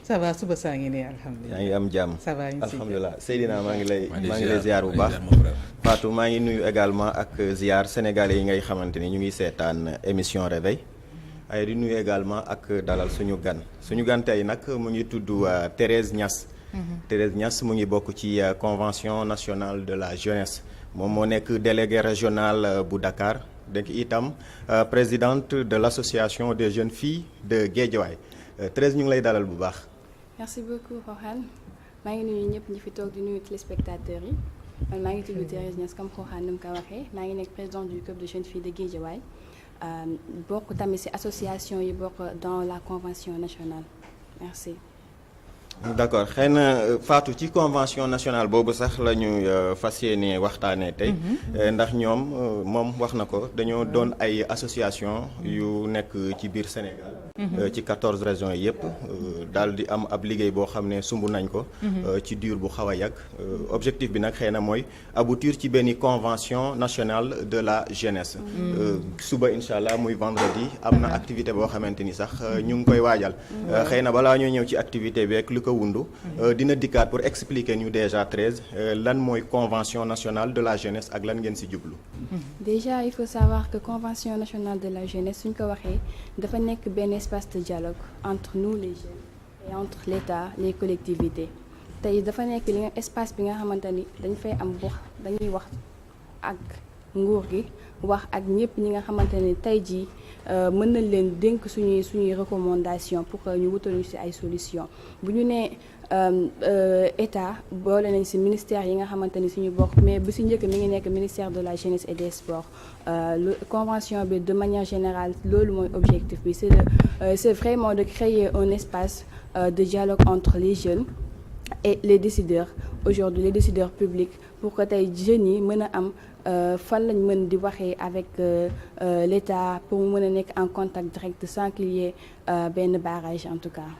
ça va suba saa ngi nii alhamdulilah. yaa ngi am jàmm. ça va alhamdulilah Seydina maa ngi lay ziar bu baax. Fatou maa ngi nuyu également ak ziar sénégalais yi ngay xamante ni ñu ngi seetaan émission réveil. ay di nuyu également ak dalal suñu gan tey nag mu ngi tudd Thérèse Niass. Thérèse Niass mu ngi bokk ci convention nationale de la jeunesse moom moo nekk délégué régional bu Dakar donc itam présidente de l'association des jeunes filles de Guédiawaye Thérèse ñu ngi lay dalal bu baax. merci beaucoup Rohan maa ngi nuyu ñëpp ñi fi toog di nuyu téléspectateurs yi man maa ngi tudd Thérèse Niass comme Rohan ni mu ko waxee maa ngi nekk présidente du club de jeunes filles de Guédiawaye bokk tamit ci association yi bokk dans la convention nationale merci. d'accord xëy na Fatou ci convention nationale boobu sax la ñu fas yéene waxtaanee tey. ndax ñoom moom wax na ko dañoo doon ay association yu nekk ci biir Sénégal. ci 14 régions yëpp daal di am ab liggéey boo xam ne sumb nañ ko. ci diir bu xaw a yàgg. objectif bi nag xëy na mooy aboutir ci benn convention nationale de la jeunesse. suba incha allah muy vendredi am na activité boo xamante ni sax ñu ngi koy waajal. xëy na balaa ñoo ñëw ci activité bi ak lu ko wundu dina dikkaat pour expliquer ñu déjà 13 lan mooy convention nationale de la jeunesse ak lan ngeen ci jublu. déjà il faut savoir que convention nationale de la jeunesse suñ ko waxee dafa nekk benn espace de dialogue entre nous les jeunes et entre l'État les collectivités tey dafa nekk li nga espace bi nga xamante ni dañ fay am dañuy wax ak nguur gi wax ak ñëpp ñi nga xamante ni tey jii mën nañ leen dénk suñuy recommandation pour que ñu wutal ñu ci ay solution bu ñu nee état boole nañ ci ministère yi nga xamante ni suñu bokk mais bu ci njëkk mi ngi nekk ministère de la jeunesse et des sports convention bi de manière générale loolu mooy objectif bi c'est vraiment de créer un espace de dialogue entre les jeunes et les décideurs aujourd'hui les décideurs publics pour que tey jeunes yi mën a am fan lañ mën di waxee avec l'État pour mu mën a nekk en contact direct sans qu'il y ait benn barrage en tout cas.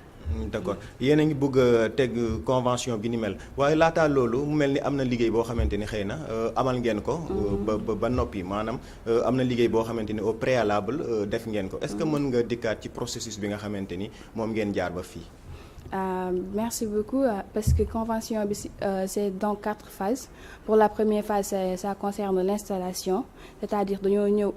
d'accord yéen a ngi bëgg a teg convention bi ni mel waaye laataa loolu mu mel ni am na liggéey boo xamante ni xëy na amal ngeen ko. ba noppi maanaam am na liggéey boo xamante ni au préalable def ngeen ko est-ce que mën nga dikkaat ci processus bi nga xamante ni moom ngeen jaar ba fii. Merci beaucoup parce que convention bi c'est dans 4 phases pour la première phase ça concerne l'installation c'est-à-dire dañoo ñëw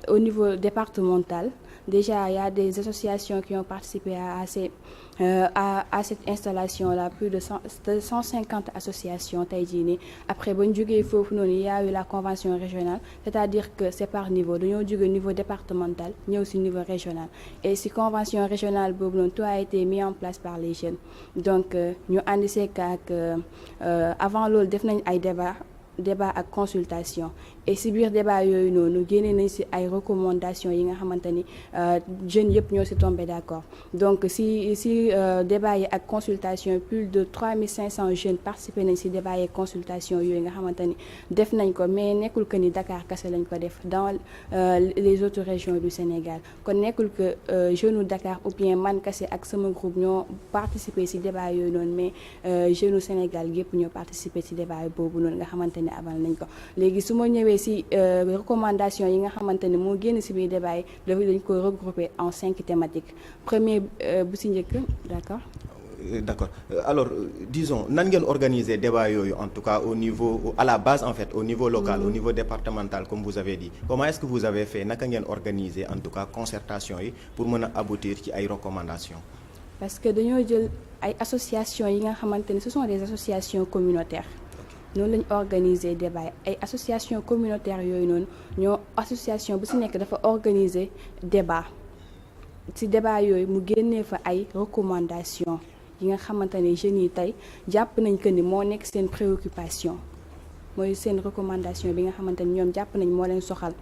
au niveau départemental déjà il y a des associations qui ont participé à cette installation-là plus de 150 associations tey jii nii après ba ñu jógee foofu noonu il y a eu la convention régionale c'est-à-dire que c'est par niveau dañoo jóge niveau départemental ñëw ci niveau régional et ci convention régionale boobu noonu tout a été mis en place par les jeunes donc ñu àndi seek ak avant loolu def nañ ay débat ak consultation et ci biir débat yooyu noonu génne nañ ci ay recommandations yi nga xamante ni jeunes yëpp ñoo ci tombé d'accord donc ci débat yi ak consultation plus de 3500 jeunes participé nañ ci débat yi ak consultation yooyu nga xamante ni def nañ ko mais nekkul que ni Dakar kese lañ ko def dans les autres régions du Sénégal kon nekkul que jeunes Dakar ou bien man kese ak sama groupe ñoo participé ci débat yooyu noonu mais jeunes Sénégal yëpp ñoo participé ci débat boobu noonu nga xamante ni amal nañ ko léegi su ma ñëwee ci recommandation yi nga xamante ni moo génn ci biir débat yi dañ ko regrouper en 5 thématiques premier bu ci njëkk d'accord alors disons nan ngeen organiser débat yooyu en tout cas au niveau à la base en fait au niveau local au niveau départemental comme vous avez dit comment est-ce que vous avez fait naka ngeen organiser en tout cas concertation yi pour mën a aboutir ci ay recommandations. parce que dañoo jël ay associations yi nga xamante ni ce sont des associations communautaires. noonu lañu organiser débat ay association communautaire yooyu noonu ñoo association bu ci nekk dafa organiser débat ci débat yooyu mu génnee fa ay recommandations yi nga xamante ne jeunes yi tey jàpp nañ que ni moo nekk seen préoccupation mooy seen recommandation bi nga xamante ni ñoom jàpp nañ moo leen soxal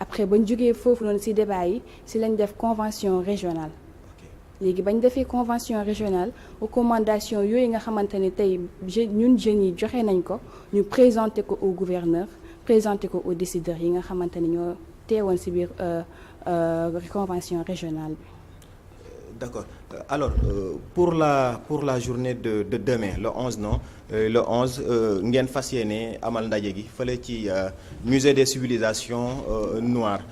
après bañ jógee foofu noonu ci débat yi ci lañ def convention régionale léegi bañ defee convention régionale recommandation yooyu nga xamante ne tey ñun jeunes yi joxe nañ ko ñu présenter ko au gouverneur présenter ko aux décideurs yi nga xamante ne ñoo teewoon ci biir convention régionale bi. D'accord. Alors pour la journée de demain le 11 non le 11 ngeen fas yéene amal ndaje gi fële ci musée des civilisations noires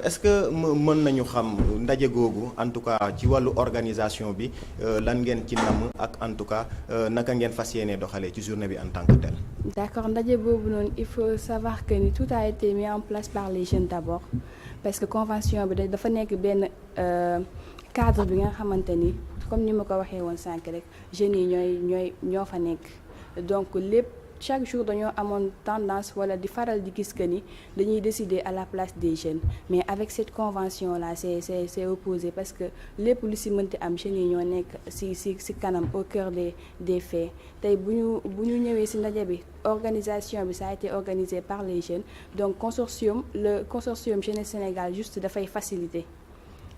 est-ce que mën nañu xam ndaje googu en tout cas ci wàllu organisation bi lan ngeen ci namm ak en tout cas naka ngeen fas yéene doxalee ci journée bi en tant que tel. D'accord, ndaje boobu noonu il faut savoir que ni tout a été mis en place par les jeunes d'abord parce que convention bi dafa nekk benn cadre bi nga xamante ni comme ni ma ko waxee woon sànq rek jeunes yi ñoo fa nekk donc lépp chaque jour dañoo amoon tendance wala di faral di gis que ni dañuy décider à la place des jeunes mais avec cette convention là c'est opposé parce que lépp lu ci mënti am jeunes yi ñoo nekk ci kanam au cœur des faits tey bu ñu ñëwee ci ndaje bi organisation bi ça a été organisé par les jeunes donc le consortium Jeunesse Sénégal juste dafay faciliter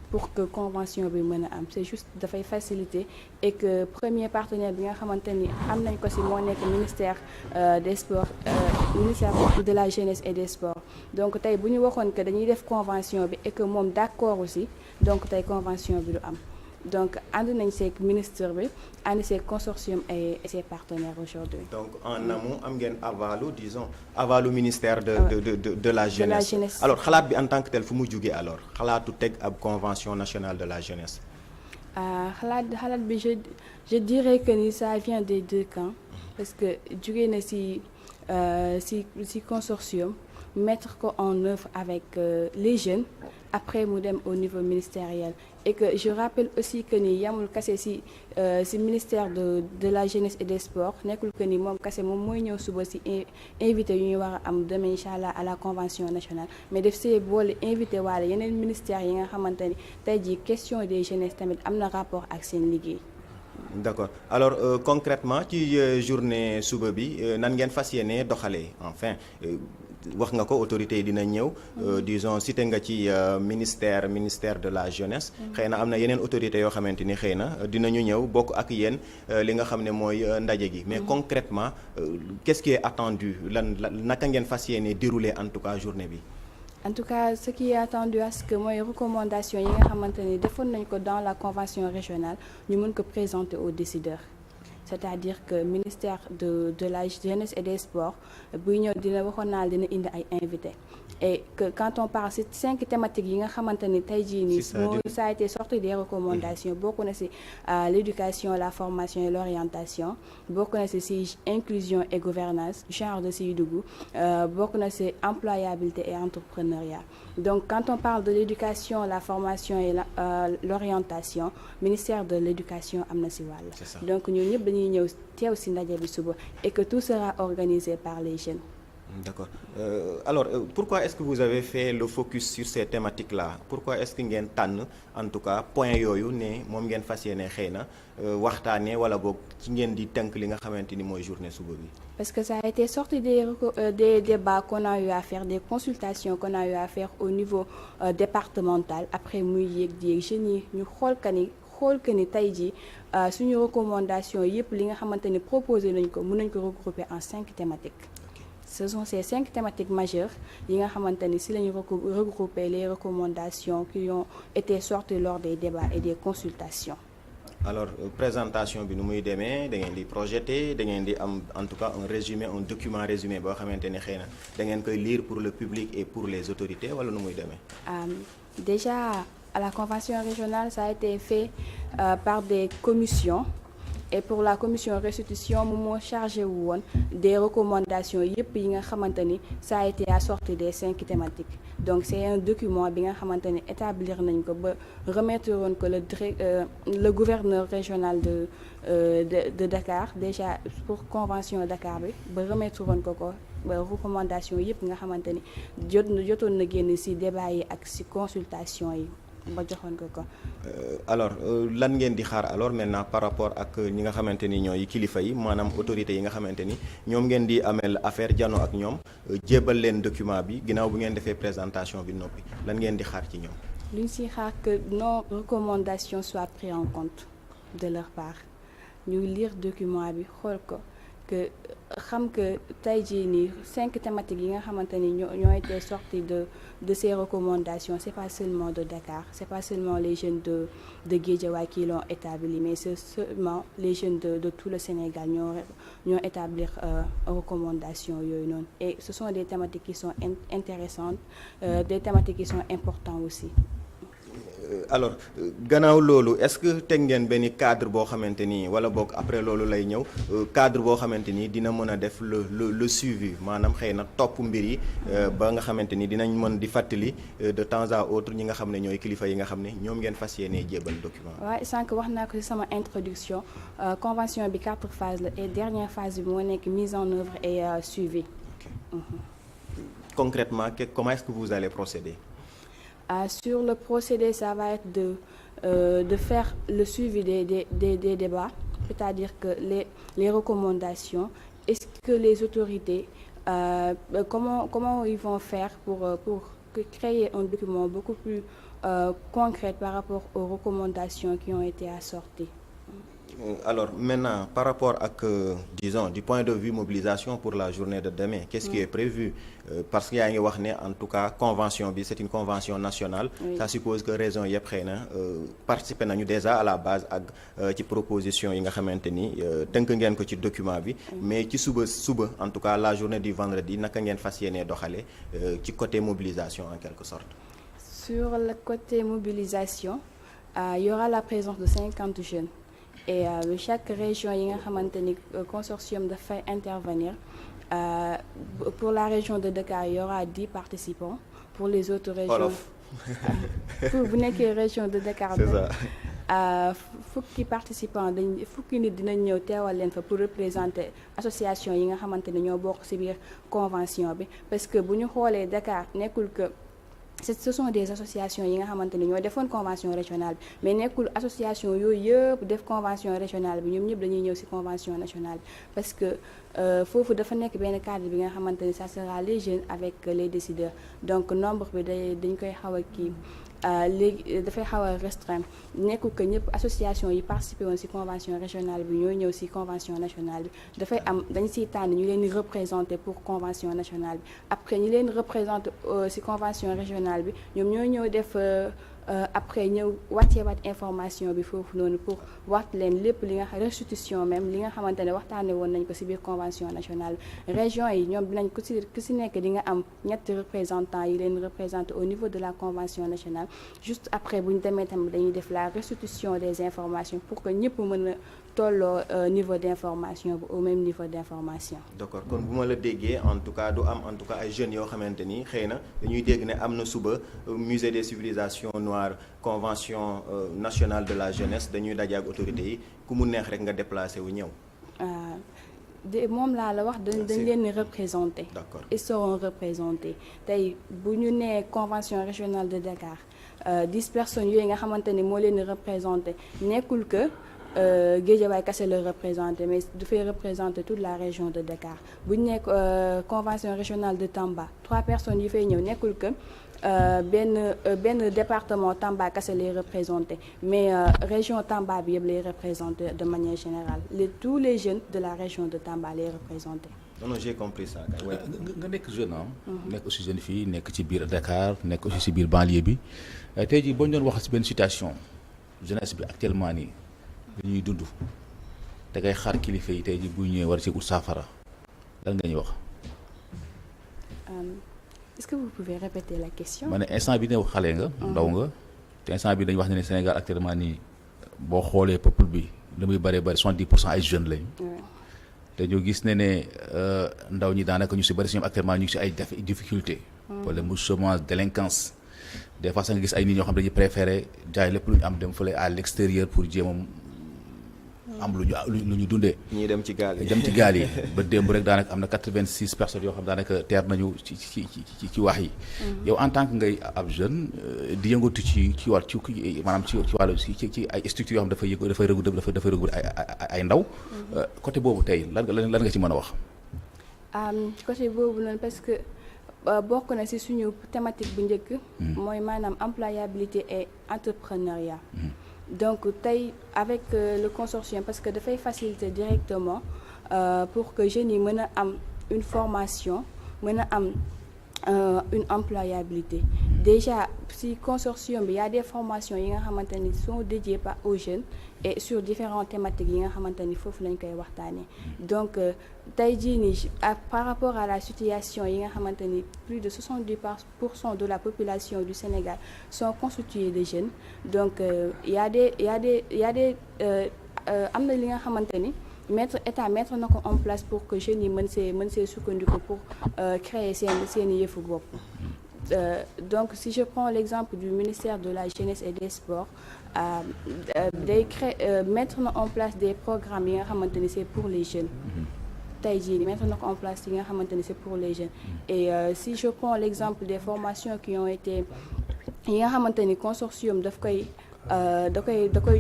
pour que convention bi mën a am c'est juste dafay faciliter et que premier partenaire bi nga xamante ni am nañ ko ci moo nekk ministère des sports ministère de la jeunesse et des sports donc tey bu ñu waxoon que dañuy def convention bi et que moom d'accord aussi donc tey convention bi du am donc ànd nañ seeg ministre bi ànd seeg consortium et ses partenaires aujourd'hui. Donc en amont am ngeen avalu ministère de la jeunesse. Alors xalaat bi en tant que tel fu mu jugee alors xalaatu teg ab convention nationale de la jeunesse. xalaat bi je dirais que ni ça vient des deux camps parce que jugee na ci consortium mettre ko en œuvre avec les jeunes après mu dem au niveau ministériel et que je rappelle aussi que ni yamul kase ci ministère de la jeunesse et des sports nekkul que ni moom kase moom mooy ñëw suba ci invité yu ñuy war a am demain inchallah à la convention nationale mais def see boole invité waale yeneen ministères yi nga xamante ni tey jii question des jeunesses tamit am na rapport ak seen liggéey. D'accord alors concrètement ci journée suba bi nan ngeen fas yéene doxalee enfin wax nga ko autorités yi dina ñëw disons cité nga ci ministère de la jeunesse xëy na am na yeneen autorités yoo xamante ni xëy na dinañu ñëw bokk ak yéen li nga xam ne mooy ndaje gi mais concrètement qu'est-ce qui est attendu naka ngeen fas yéene dérouler en tout cas journée bi. En tout cas ce qui est attendu à ce que mooy recommandation yi nga xamante ni defoon nañ ko dans la convention régionale ñu mën ko présenter aux décideurs c'est-à-dire que ministère de la jeunesse et des sports buy ñëw dina indi ay invités et que quand on parle ci 5 thématiques yi nga xamante ni tey jii nii ça a été sorti des recommandations bokk na ci l'éducation la formation et l'orientation bokk na ci inclusion et gouvernance genre de ciy dugg bokk na ci employabilité et entrepreneuriat donc quand on parle de l'éducation la formation et l'orientation ministère de l'éducation am na ci wàll donc ñun ñëpp dañuy ñëw teew ci ndaje bi suba et que tout sera organisé par les jeunes. D'accord alors pourquoi est-ce que vous avez fait le focus sur ces thématiques-là pourquoi est-ce que ngeen tànn en tout cas point yooyu ne moom ngeen fas yéene xëy na waxtaanee wala boog ci ngeen di tënk li nga xamante ni mooy journée suba bi. Parce que ça a été sorti des débats qu'on a eu à faire des consultations qu'on a eu à faire au niveau départemental après muy yéeg jeunes yi ñu xool que ni tey jii suñu recommandation yépp li nga xamante ni proposé nañ ko mën nañ ko regrouper en 5 thématiques. Ce sont ces 5 thématiques majeures yi nga xamante ni si lañu regrouper les recommandations qui ont été sorties lors des débats et des consultations. Alors présentation bi nu muy demee da ngeen di projeter da ngeen di am en tout cas un document résumé boo xamante ni xëy na da ngeen koy lire pour le public et pour les autorités wala nu muy demee. Déjà à la convention régionale ça a été fait par des commissions. Et pour la commission restitution moom moo chargé wu woon des recommandations yépp yi nga xamante ni ça a été assorti des 5 thématiques donc c'est un document bi nga xamante ni établir nañ ko ba remettre woon ko le gouverneur régional de Dakar déjà pour convention Dakar bi ba remettre woon ko ba recommandation yépp nga xamante ni jotoon na génn ci débat yi ak ci consultation yi ba joxoon ko. Alors lan ngeen di xaar alors maintenant par rapport ak ñi nga xamante ni ñooy kilifa yi maanaam autorités yi nga xamante ni ñoom ngeen di amel affaire jano ak ñoom jébal leen document bi ginnaaw bu ngeen defee présentation bi noppi lan ngeen di xaar ci ñoom. lu ñu siy xaar que nos recommandations soient prises en compte de leur part ñu lire document bi xool ko que xam que tey jii nii 5 thématiques yi nga xamante ni ñoo été sorties de ces recommandations c'est pas seulement de Dakar c'est pas seulement les jeunes de Guédiawaye qui l'ont établi mais c'est seulement les jeunes de tout le Sénégal ñoo établir recommandations yooyu noonu et ce sont des thématiques qui sont intéressantes des thématiques qui sont importantes aussi. Alors gannaaw loolu est-ce que teg ngeen benn cadre boo xamante ni wala boog après loolu lay ñëw cadre boo xamante ni dina mën a def le suivi maanaam xëy na topp mbir yi ba nga xamante ni dinañ mën di fàttali de temps à autre ñi nga xam ne ñooy kilifa yi nga xam ne ñoom ngeen fas yéenee jébal document. waaw sànq wax naa ko ci sama introduction convention bi 4 phases la et dernière phase bi moo nekk mise en œuvre et suivi. Okay. Concrètement comment est-ce que vous allez procéder? Sur le procédé, ça va être de faire le suivi des débats, c'est-à-dire que les recommandations, est-ce que les autorités, comment ils vont faire pour créer un document beaucoup plus concret par rapport aux recommandations qui ont été assorties. Alors maintenant, par rapport à disons, du point de vue mobilisation pour la journée de demain, qu'est-ce qui est prévu? Parce qu'il y a une en tout cas convention bi, c'est une convention nationale. Oui. Ça suppose que raison yëpp xëy na participer nañu déjà à la base ak ci proposition yi nga xamante ni tënk ngeen ko ci document bi. Mais ci suba en tout cas la journée du vendredi naka ngeen fas yéenee doxale ci côté mobilisation en quelque sorte. Sur le côté mobilisation, il y aura la présence de 50 jeunes. Et chaque région yi nga xamante ni consortium dafay intervenir pour la région de Dakar il y aura 10 participants pour les autres régions pour bu nekkee région de Dakar c'est ça. fukki participants fukki nit dinañ ñëw teewal leen fa pour représenter association yi nga xamante ni ñoo bokk ci biir convention bi parce que bu ñu xoolee Dakar nekkul que ce sont des associations yi nga xamante ni ñoo defoon convention régionale bi mais nekkul association yooyu yëpp def convention régionale bi ñoom ñëpp dañuy ñëw ci convention nationale bi parce que foofu dafa nekk benn cadre bi nga xamante ni ça sera les jeunes avec les décideurs donc nombre bi dañ koy xaw a kii léegi dafay xaw a restreint nekkul que ñëpp association yi participé woon ci convention régionale bi ñoo ñëw ci convention nationale bi dafay am dañ ciy tànn ñu leen di représenter pour convention nationale bi après ñu leen représenter ci convention régionale bi ñoom ñoo ñëw def après ñëw wàcceewaat information bi foofu noonu pour wax leen lépp li nga restitution même li nga xamante ne waxtaane woon nañ ko ci biir convention nationale bi région yi ñoom dinañ ku ci nekk di nga am ñetti représentants yi leen représenté au niveau de la convention nationale juste après bu ñu demee tamit dañuy def la restitution des informations pour que ñëpp mën a tolloo niveau d'information bi au même niveau d'information. D'accord kon bu ma la déggee en tout cas du am en tout cas ay jeunes yoo xamante ni xëy na dañuy dégg ne am na suba musée des civilisations noires convention nationale de la jeunesse dañuy daje ak autorités yi ku mu neex rek nga déplacé wu ñëw. moom laa la wax dañ leen di représenter. D'accord. Ils seront représentés tey bu ñu nee convention régionale de Dakar 10 personnes yooyu nga xamante ni moo leen di représenter nekkul que. Guédiawaye kese la représenté mais dafay représenter toute la région de Dakar bu ñu nekk convention régionale de Tamba 3 personnes yu fay ñëw nekkul que benn département Tamba kese lay représenté mais région Tamba bi yëpp lay représenté de manière générale tous les jeunes de la région de Tamba lay représenté. Non, j'ai compris ça. nga nekk jeune nekk aussi jeune fille nekk ci biir Dakar nekk aussi ci biir banlieue bi tey jii boo ñu doon wax ci benn situation jeunesse bi actuellement nii. li ñuy dund te ngay xaar kilifa yi tey ji bu ñëwee war ci ut saafara lan nga ñuy wax. Est-ce que vous pouvez répéter la question. ma ne instant bi ne xale nga. ndaw nga te instant bi dañu wax ne Sénégal actuellement nii boo xoolee peuple bi li muy bëree bëri 70% ay jeunes lañu. te ñu gis ne ndaw ñi daanaka ñu si bëri si ñoom actuellement ñu ngi si ay difficultés. wala mu chômage délinquance des fois sax nga gis ay nit ñoo xam dañuy préférer jaay lépp lu ñu am dem fële à l'extérieur pour jéem am lu ñu dundee. ñii dem ci gaal yi ba démb rek daanaka am na 86 personnes yoo xam daanaka teer nañu ci wax yi. yow en tant que ngay ab jeune di yëngatu ci maanaam ci wàllu ci ay structures yoo xam dafay regrouper ay ndaw. côté boobu tey lan nga ci mën a wax. côté boobu noonu parce que bokk na ci suñu thématique bu njëkk. mooy maanaam employabilité et entrepreneuriat. Donc tey avec le consortium parce que dafay faciliter directement pour que jeunes yi mën a am une formation mën a am une employabilité. Déjà si consortium bi y a des formations yi nga xamante ni sont dédiées par aux jeunes et sur différentes thématiques yi nga xamante ni foofu lañ koy waxtaanee. Donc tey jii nii par rapport à la situation yi nga xamante ni plus de 70% de la population du Sénégal sont constitués de jeunes. Donc y a des am na li nga xamante ni état mettre na ko en place pour que jeunes yi mën see sukkandiku pour créer seen yëfu bopp. Donc si je prends l'exemple du ministère de la jeunesse et des sports day mettre na en place des programmes yi nga xamante ni c'est pour les jeunes. tey jii mettre na ko en place yi nga xamante ni c'est pour les jeunes. Et si je prends l'exemple des formations qui ont été yi nga xamante ni consortium da koy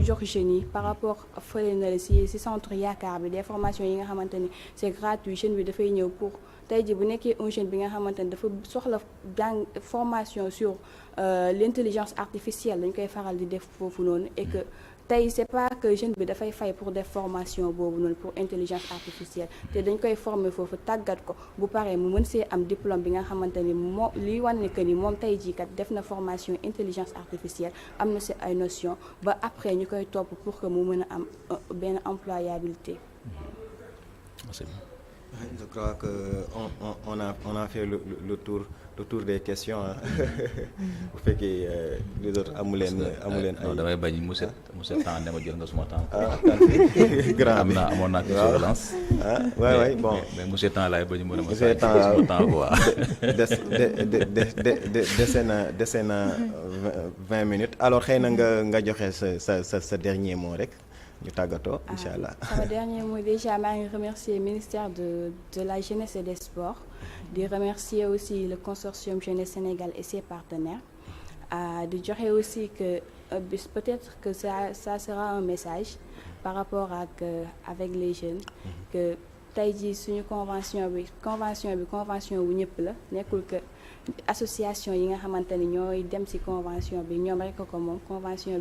jox jeunes yi par rapport fële na la si centre yaakaar bi des formations yi nga xamante ni c'est gratuit jeune bi dafay ñëw pour tey jii bu nekkee un jeune bi nga xamante ni dafa soxla formation sur l'intelligence artificielle dañ koy faral di def foofu noonu et que tey c'est pas que jeune bi dafay fay pour def formation boobu noonu pour intelligence artificielle te dañ koy former foofu tàggat ko bu paree mu mën see am diplôme bi nga xamante ni moo liy wane que ni moom tey jii kat def na formation intelligence artificielle am na si ay notion ba après ñu koy topp pour que mu mën a am benn employabilité. Je crois que on a fait le tour des questions bu fekkee les autres amu leen non damay bañ monsieur temps ne ma jël nga suma temps. grand bi amoon naa question relance. waay bon mais monsieur temps laay bañ mën a ma monsieur temps quoi. dese na 20 minutes alors xëy na nga joxe sa dernier mot rek. ñu tàggatoo incha allah. sama dernier mot déjà maa ngi remercier ministère de la jeunesse et des sports di remercier aussi le consortium Jeunesse Sénégal et ses partenaires di joxe aussi que peut-être que ça sera un message par rapport avec les jeunes que tey jii suñu convention wu ñëpp la nekkul que association yi nga xamante ni ñooy dem ci convention bi ñoom rek ko moom convention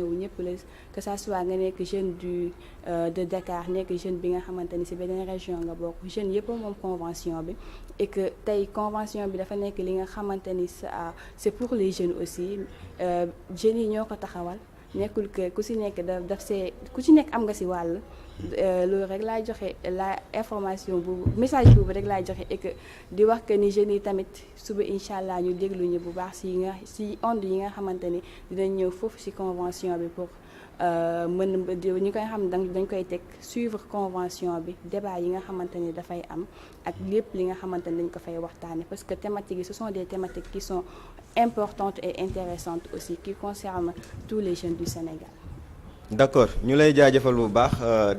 wu ñëpp la que ça soit nga nekk jeune de Dakar nekk jeune bi nga xamante ni ci beneen région nga bokk jeune yëpp moom convention bi et que tey convention bi dafa nekk li nga xamante ni c'est pour les jeunes aussi jeunes yi ñoo ko taxawal nekkul que ku ci nekk ku ci nekk am nga ci wàll. Loolu rek laay joxe la information bu message boobu rek laay joxe et que di wax que ni jeunes yi tamit suba incha allah ñu déglu ñu bu baax ci onde yi nga xamante ni dinañ ñëw foofu ci convention bi pour ñi koy xam dañ koy teg suivre convention bi débat yi nga xamante ni dafay am ak lépp li nga xamante ni dañ ko fay waxtaane parce que thématiques yi ce sont des thématiques qui sont importantes et intéressantes aussi qui concernent tous les jeunes du Sénégal. d'accord ñu lay jaajëfal bu baax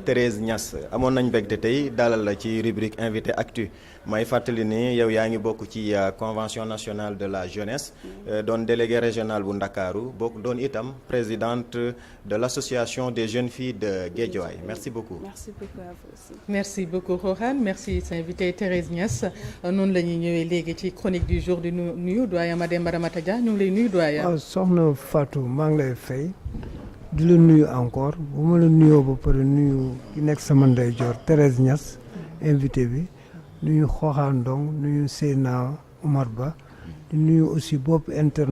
Thérèse Niass amoon nañ mbégte tey dalal la ci rubrique invité actu may fàttali ni yow yaa ngi bokk ci convention nationale de la jeunesse doon délégué régional bu Ndakaaru bokk doon itam présidente de l'association des jeunes filles de Guédiawaye merci beaucoup. Merci beaucoup à vous aussi. Merci beaucoup Rohan merci sa invité Thérèse Niass noonu la ñuy ñëwee léegi ci chronique du jour di nuyu doyen Mademba Ramata Dia ñu ngi lay nuyu doyen. waaw soxna Fatou maa ngi lay fay. di la nuyu encore bu ma la nuyoo ba pare nuyu ki nekk sama ndeyjoor Thérèse Niass invité bi nuyu Xooxaan Ndong nuyu Seyna Omar Ba di nuyu aussi bopp internet